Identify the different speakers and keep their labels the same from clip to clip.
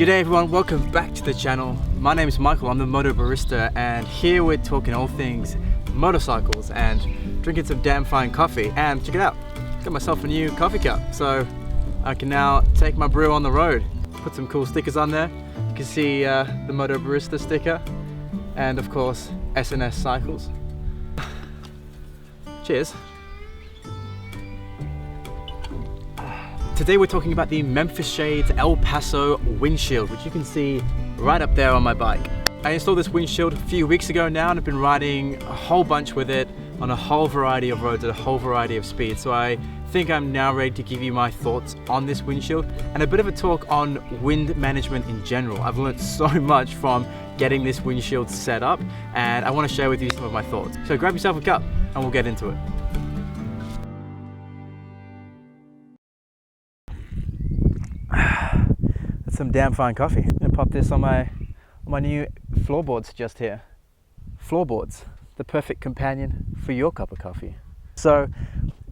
Speaker 1: G'day everyone, welcome back to the channel. My name is Michael, I'm the Moto Barista, and here we're talking all things motorcycles and drinking some damn fine coffee. And check it out, got myself a new coffee cup, so I can now take my brew on the road. Put some cool stickers on there. You can see the Moto Barista sticker and of course SNS Cycles. Cheers. Today we're talking about the Memphis Shades El Paso windshield, which you can see right up there on my bike. I installed this windshield a few weeks ago now and I've been riding a whole bunch with it on a whole variety of roads at a whole variety of speeds. So I think I'm now ready to give you my thoughts on this windshield and a bit of a talk on wind management in general. I've learned so much from getting this windshield set up and I want to share with you some of my thoughts. So grab yourself a cup and we'll get into it. That's some damn fine coffee. I'm gonna pop this on my new floorboards just here. Floorboards, the perfect companion for your cup of coffee. So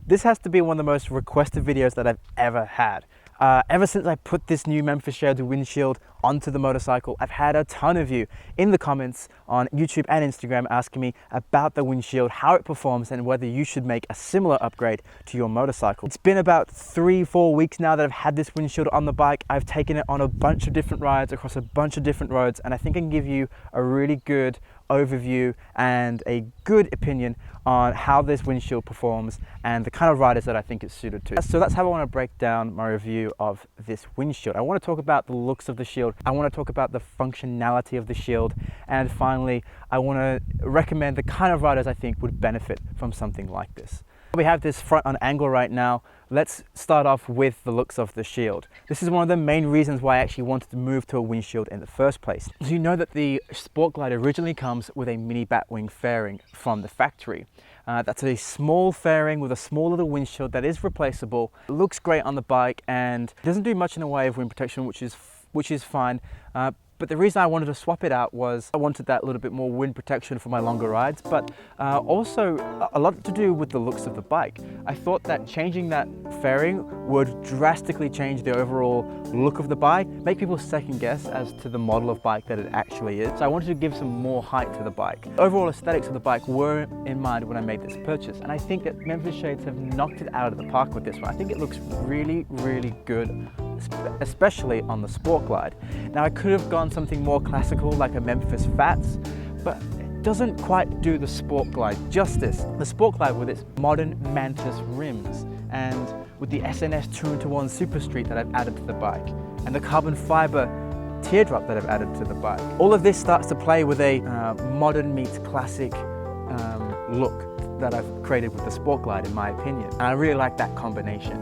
Speaker 1: this has to be one of the most requested videos that I've ever had. Ever since I put this new Memphis Shades windshield onto the motorcycle, I've had a ton of you in the comments on YouTube and Instagram asking me about the windshield, how it performs, and whether you should make a similar upgrade to your motorcycle. It's been about 3-4 weeks now that I've had this windshield on the bike. I've taken it on a bunch of different rides across a bunch of different roads, and I think I can give you a really good overview and a good opinion on how this windshield performs and the kind of riders that I think it's suited to. So that's how I want to break down my review of this windshield. I want to talk about the looks of the shield, I want to talk about the functionality of the shield, and finally I want to recommend the kind of riders I think would benefit from something like this. We have this front on angle right now. Let's start off with the looks of the shield. This is one of the main reasons why I actually wanted to move to a windshield in the first place. So you know that the Sport Glide originally comes with a mini batwing fairing from the factory. That's a small fairing with a small little windshield that is replaceable. It looks great on the bike and doesn't do much in the way of wind protection, which is fine. But the reason I wanted to swap it out was I wanted that little bit more wind protection for my longer rides, but also a lot to do with the looks of the bike. I thought that changing that fairing would drastically change the overall look of the bike, make people second guess as to the model of bike that it actually is. So I wanted to give some more height to the bike. The overall aesthetics of the bike were in mind when I made this purchase, and I think that Memphis Shades have knocked it out of the park with this one. I think it looks really, really good, especially on the Sport Glide. Now I could have gone something more classical like a Memphis Fats, but it doesn't quite do the Sport Glide justice. The Sport Glide with its modern Mantis rims and with the SNS 2-in-1 Super Street that I've added to the bike and the carbon fiber teardrop that I've added to the bike. All of this starts to play with a modern meets classic look that I've created with the Sport Glide in my opinion. And I really like that combination.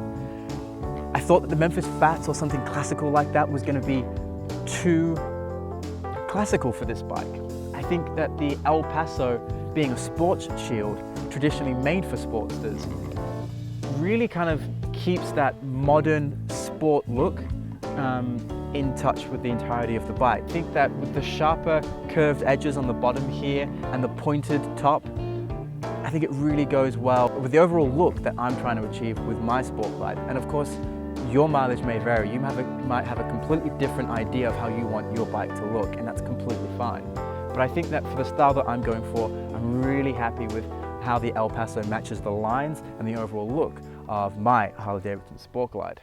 Speaker 1: I thought that the Memphis Fats or something classical like that was going to be too classical for this bike. I think that the El Paso, being a sports shield traditionally made for sportsters, really kind of keeps that modern sport look in touch with the entirety of the bike. I think that with the sharper curved edges on the bottom here and the pointed top, I think it really goes well with the overall look that I'm trying to achieve with my Sport Glide. And of course, your mileage may vary. You might have a completely different idea of how you want your bike to look, and that's completely fine. But I think that for the style that I'm going for, I'm really happy with how the El Paso matches the lines and the overall look of my Harley-Davidson Sport Glide.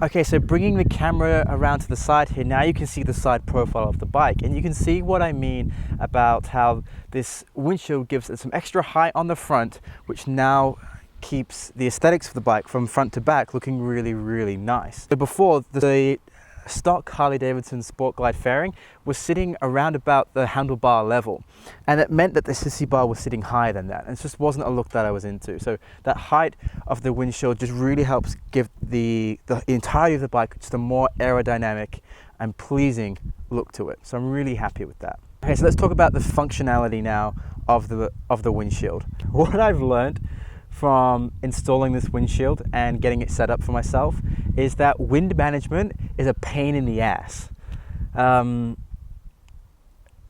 Speaker 1: Okay, so bringing the camera around to the side here, now you can see the side profile of the bike, and you can see what I mean about how this windshield gives it some extra height on the front, which now keeps the aesthetics of the bike from front to back looking really, really nice. So before, the stock Harley-Davidson Sport Glide fairing was sitting around about the handlebar level, and it meant that the sissy bar was sitting higher than that, and it just wasn't a look that I was into. So that height of the windshield just really helps give the entirety of the bike just a more aerodynamic and pleasing look to it. So I'm really happy with that. Okay, so let's talk about the functionality now of the windshield. What I've learned from installing this windshield and getting it set up for myself is that wind management is a pain in the ass.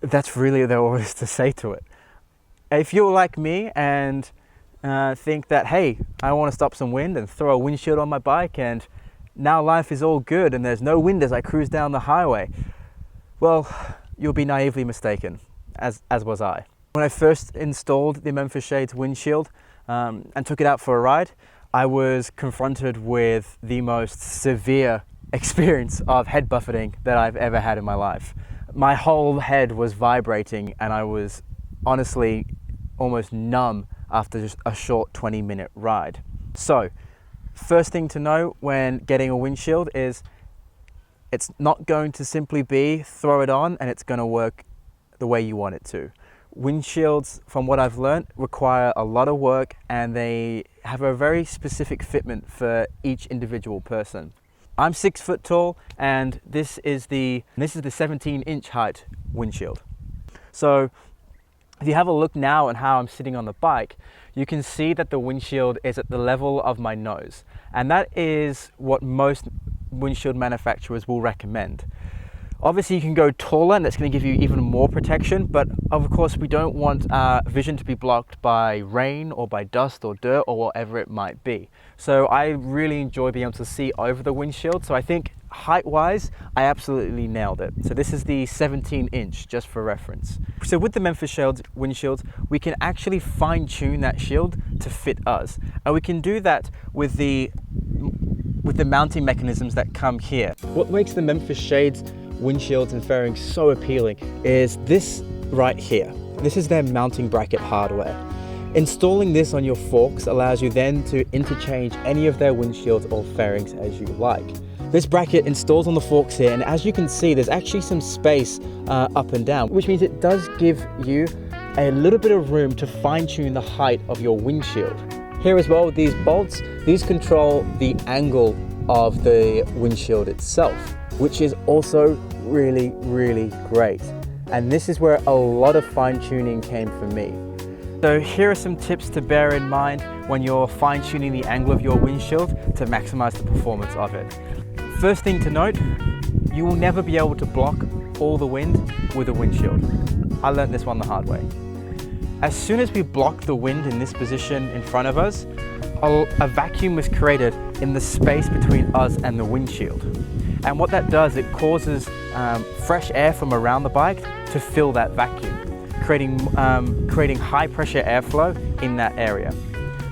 Speaker 1: That's really all there is to say to it. If you're like me and think that, hey, I want to stop some wind and throw a windshield on my bike and now life is all good and there's no wind as I cruise down the highway. Well, you'll be naively mistaken, as was I. When I first installed the Memphis Shades windshield and took it out for a ride, I was confronted with the most severe experience of head buffeting that I've ever had in my life. My whole head was vibrating and I was honestly almost numb after just a short 20-minute ride. So, first thing to know when getting a windshield is it's not going to simply be throw it on and it's going to work the way you want it to. Windshields, from what I've learned, require a lot of work and they have a very specific fitment for each individual person. I'm 6 foot tall and this is the 17-inch height windshield. So if you have a look now at how I'm sitting on the bike, you can see that the windshield is at the level of my nose. And that is what most windshield manufacturers will recommend. Obviously you can go taller and that's going to give you even more protection, but of course we don't want vision to be blocked by rain or by dust or dirt or whatever it might be. So I really enjoy being able to see over the windshield, so I think height-wise I absolutely nailed it. So this is the 17-inch, just for reference. So with the Memphis Shades windshields, we can actually fine-tune that shield to fit us, and we can do that with the mounting mechanisms that come here. What makes the Memphis Shades windshields and fairings so appealing is this right here. This is their mounting bracket hardware. Installing this on your forks allows you then to interchange any of their windshields or fairings as you like. This bracket installs on the forks here, and as you can see there's actually some space up and down, which means it does give you a little bit of room to fine-tune the height of your windshield. Here as well, these bolts, these control the angle of the windshield itself, which is also really, really great. And this is where a lot of fine-tuning came for me. So here are some tips to bear in mind when you're fine-tuning the angle of your windshield to maximize the performance of it. First thing to note, you will never be able to block all the wind with a windshield. I learned this one the hard way. As soon as we block the wind in this position in front of us, a vacuum was created in the space between us and the windshield. And what that does, it causes fresh air from around the bike to fill that vacuum, creating high pressure airflow in that area.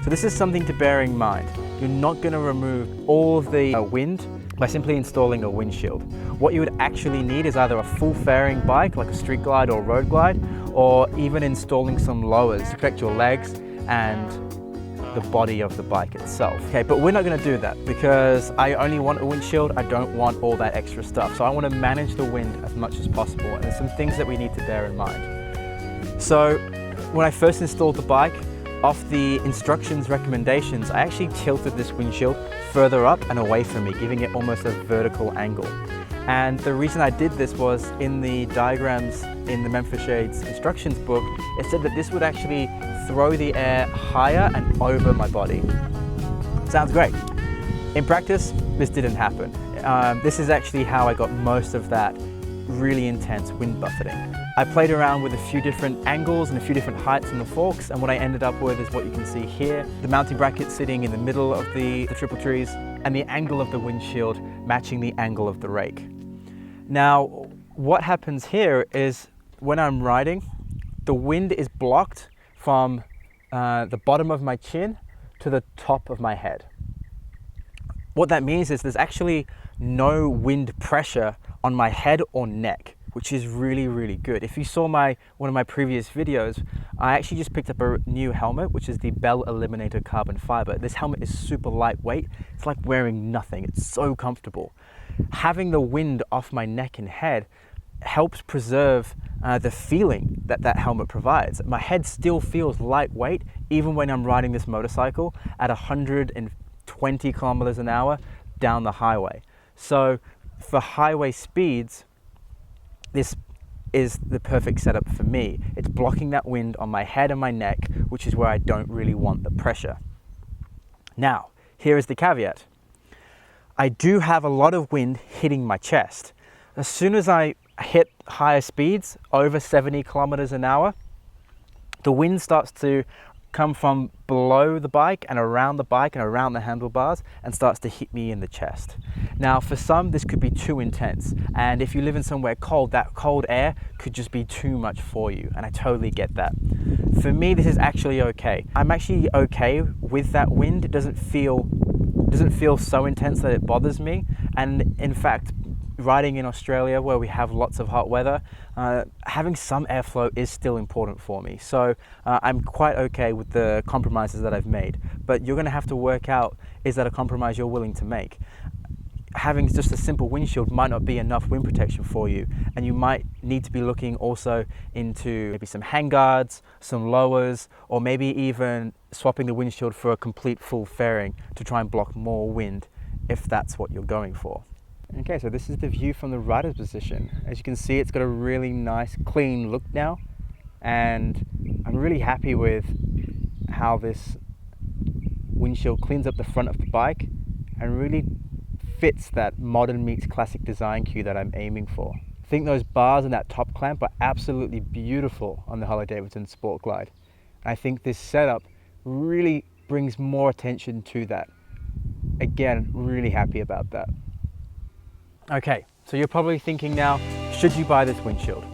Speaker 1: So this is something to bear in mind. You're not going to remove all of the wind by simply installing a windshield. What you would actually need is either a full fairing bike like a street glide or road glide, or even installing some lowers to protect your legs and the body of the bike itself. Okay, but we're not going to do that because I only want a windshield. I don't want all that extra stuff. So I want to manage the wind as much as possible, and there's some things that we need to bear in mind. So when I first installed the bike, off the instructions recommendations, I actually tilted this windshield further up and away from me, giving it almost a vertical angle. And the reason I did this was in the diagrams in the Memphis Shades instructions book, it said that this would actually throw the air higher and over my body. Sounds great. In practice, this didn't happen. This is actually how I got most of that really intense wind buffeting. I played around with a few different angles and a few different heights in the forks, and what I ended up with is what you can see here. The mounting bracket sitting in the middle of the triple trees, and the angle of the windshield matching the angle of the rake. Now, what happens here is when I'm riding, the wind is blocked from the bottom of my chin to the top of my head. What that means is there's actually no wind pressure on my head or neck, which is really, really good. If you saw one of my previous videos, I actually just picked up a new helmet, which is the Bell Eliminator Carbon Fiber. This helmet is super lightweight. It's like wearing nothing. It's so comfortable. Having the wind off my neck and head helps preserve the feeling that that helmet provides. My head still feels lightweight even when I'm riding this motorcycle at 120 kilometers an hour down the highway. So for highway speeds, this is the perfect setup for me. It's blocking that wind on my head and my neck, which is where I don't really want the pressure. Now, here is the caveat. I do have a lot of wind hitting my chest. As soon as I hit higher speeds, over 70 kilometers an hour, the wind starts to come from below the bike and around the handlebars and starts to hit me in the chest. Now for some this could be too intense, and if you live in somewhere cold, that cold air could just be too much for you, and I totally get that. For me this is actually okay. I'm actually okay with that wind. It doesn't feel so intense that it bothers me, and in fact riding in Australia where we have lots of hot weather, having some airflow is still important for me. So I'm quite okay with the compromises that I've made, but you're going to have to work out, is that a compromise you're willing to make? Having just a simple windshield might not be enough wind protection for you, and you might need to be looking also into maybe some handguards, some lowers, or maybe even swapping the windshield for a complete full fairing to try and block more wind if that's what you're going for. Okay, so this is the view from the rider's position. As you can see, it's got a really nice clean look now, and I'm really happy with how this windshield cleans up the front of the bike and really fits that modern meets classic design cue that I'm aiming for. I think those bars and that top clamp are absolutely beautiful on the Harley-Davidson Sport Glide. I think this setup really brings more attention to that. Again, really happy about that. Okay, so you're probably thinking now, should you buy this windshield?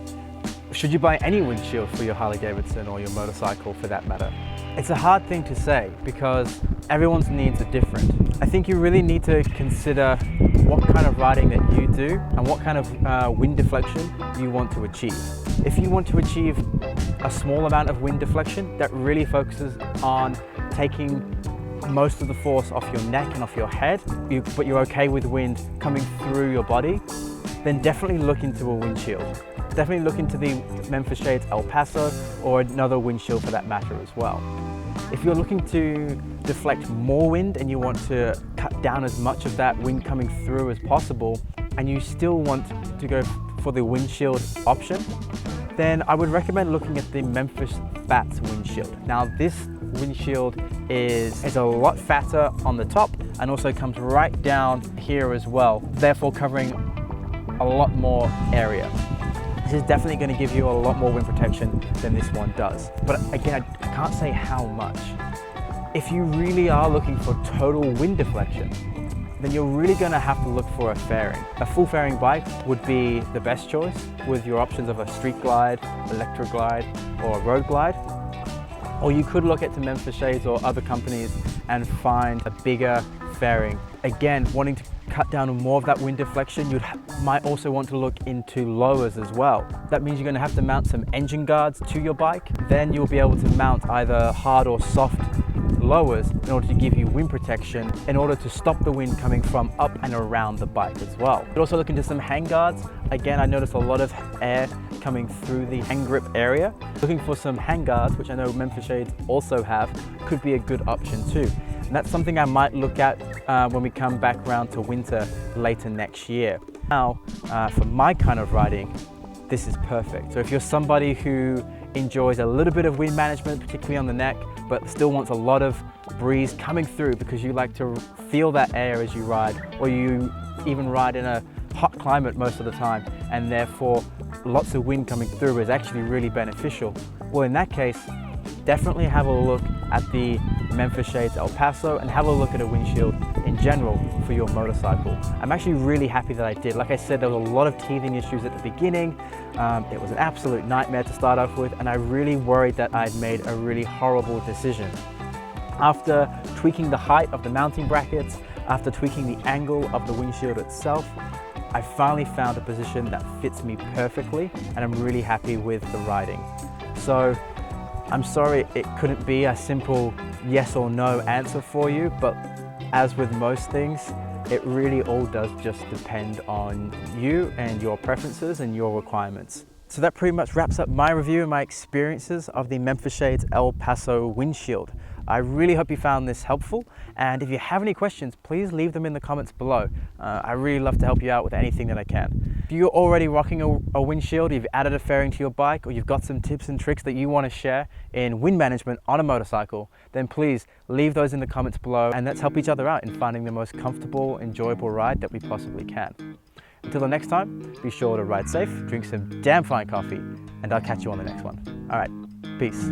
Speaker 1: Should you buy any windshield for your Harley-Davidson or your motorcycle for that matter? It's a hard thing to say because everyone's needs are different. I think you really need to consider what kind of riding that you do and what kind of wind deflection you want to achieve. If you want to achieve a small amount of wind deflection that really focuses on taking most of the force off your neck and off your head, but you're okay with wind coming through your body, then definitely look into a windshield. Definitely look into the Memphis Shades El Paso or another windshield for that matter as well. If you're looking to deflect more wind and you want to cut down as much of that wind coming through as possible, and you still want to go for the windshield option, then I would recommend looking at the Memphis Bats windshield. Now this windshield is a lot fatter on the top and also comes right down here as well, therefore covering a lot more area. This is definitely going to give you a lot more wind protection than this one does. But again, I can't say how much. If you really are looking for total wind deflection, then you're really going to have to look for a fairing. A full fairing bike would be the best choice with your options of a street glide, electric glide, or a road glide. Or you could look at the Memphis Shades or other companies and find a bigger fairing. Again, wanting to cut down on more of that wind deflection, you might also want to look into lowers as well. That means you're going to have to mount some engine guards to your bike. Then you'll be able to mount either hard or soft lowers in order to give you wind protection, in order to stop the wind coming from up and around the bike as well. But also look into some hand guards. Again, I noticed a lot of air coming through the hand grip area. Looking for some hand guards, which I know Memphis Shades also have, could be a good option too. And that's something I might look at when we come back around to winter later next year. Now, for my kind of riding, this is perfect. So if you're somebody who enjoys a little bit of wind management, particularly on the neck, but still wants a lot of breeze coming through because you like to feel that air as you ride, or you even ride in a hot climate most of the time, and therefore lots of wind coming through is actually really beneficial. Well, in that case, definitely have a look at the Memphis Shades El Paso and have a look at a windshield in general for your motorcycle. I'm actually really happy that I did. Like I said, there was a lot of teething issues at the beginning. It was an absolute nightmare to start off with, and I really worried that I'd made a really horrible decision. After tweaking the height of the mounting brackets, after tweaking the angle of the windshield itself, I finally found a position that fits me perfectly, and I'm really happy with the riding. So I'm sorry it couldn't be a simple yes or no answer for you, but as with most things, it really all does just depend on you and your preferences and your requirements. So that pretty much wraps up my review and my experiences of the Memphis Shades El Paso windshield. I really hope you found this helpful, and if you have any questions, please leave them in the comments below. I really love to help you out with anything that I can. If you're already rocking a windshield, you've added a fairing to your bike, or you've got some tips and tricks that you want to share in wind management on a motorcycle, then please leave those in the comments below, and let's help each other out in finding the most comfortable, enjoyable ride that we possibly can. Until the next time, be sure to ride safe, drink some damn fine coffee, and I'll catch you on the next one. All right, peace.